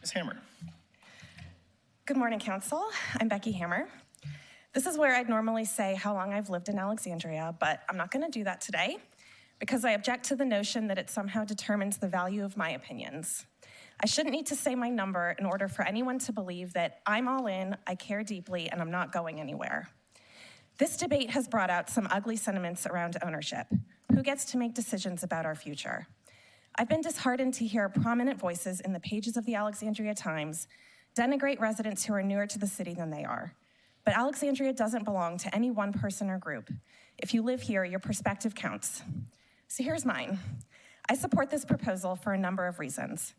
Ms. Hammer. Good morning, Council. I'm Becky Hammer. This is where I'd normally say how long I've lived in Alexandria, but I'm not going to do that today because I object to the notion that it somehow determines the value of my opinions. I shouldn't need to say my number in order for anyone to believe that I'm all in, I care deeply, and I'm not going anywhere. This debate has brought out some ugly sentiments around ownership. Who gets to make decisions about our future? I've been disheartened to hear prominent voices in the pages of the Alexandria Times denigrate residents who are newer to the city than they are. But Alexandria doesn't belong to any one person or group. If you live here, your perspective counts. So here's mine. I support this proposal for a number of reasons.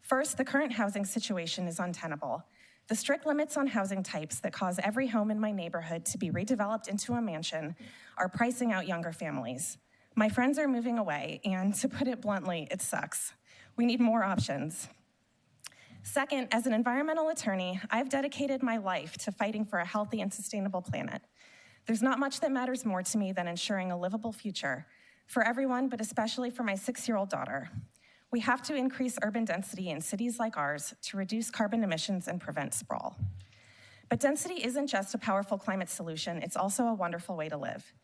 First, the current housing situation is untenable. The strict limits on housing types that cause every home in my neighborhood to be redeveloped into a mansion are pricing out younger families. My friends are moving away, and to put it bluntly, it sucks. We need more options. Second, as an environmental attorney, I've dedicated my life to fighting for a healthy and sustainable planet. There's not much that matters more to me than ensuring a livable future for everyone, but especially for my 6-year-old daughter. We have to increase urban density in cities like ours to reduce carbon emissions and prevent sprawl. But density isn't just a powerful climate solution, it's also a wonderful way to live.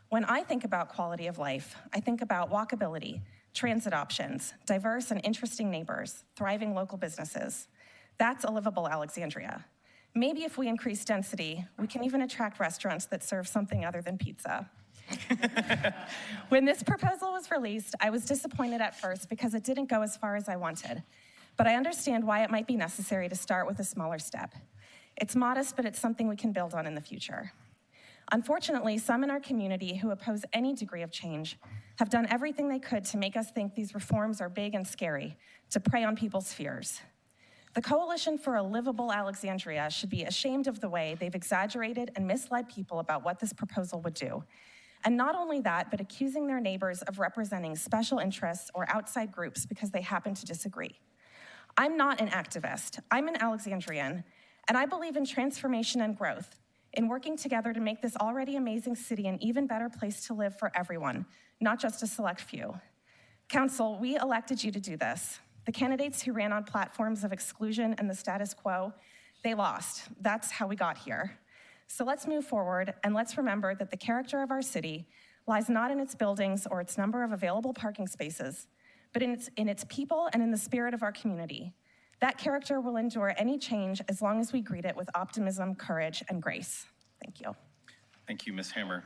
When I think about quality of life, I think about walkability, transit options, diverse and interesting neighbors, thriving local businesses. That's a livable Alexandria. Maybe if we increase density, we can even attract restaurants that serve something other than pizza. When this proposal was released, I was disappointed at first because it didn't go as far as I wanted. But I understand why it might be necessary to start with a smaller step. It's modest, but it's something we can build on in the future. Unfortunately, some in our community who oppose any degree of change have done everything they could to make us think these reforms are big and scary, to prey on people's fears. The Coalition for a Livable Alexandria should be ashamed of the way they've exaggerated and misled people about what this proposal would do. And not only that, but accusing their neighbors of representing special interests or outside groups because they happen to disagree. I'm not an activist, I'm an Alexandrian, and I believe in transformation and growth, in working together to make this already amazing city an even better place to live for everyone, not just a select few. Council, we elected you to do this. The candidates who ran on platforms of exclusion and the status quo, they lost. That's how we got here. So let's move forward, and let's remember that the character of our city lies not in its buildings or its number of available parking spaces, but in its people and in the spirit of our community. That character will endure any change as long as we greet it with optimism, courage, and grace. Thank you. Thank you, Ms. Hammer.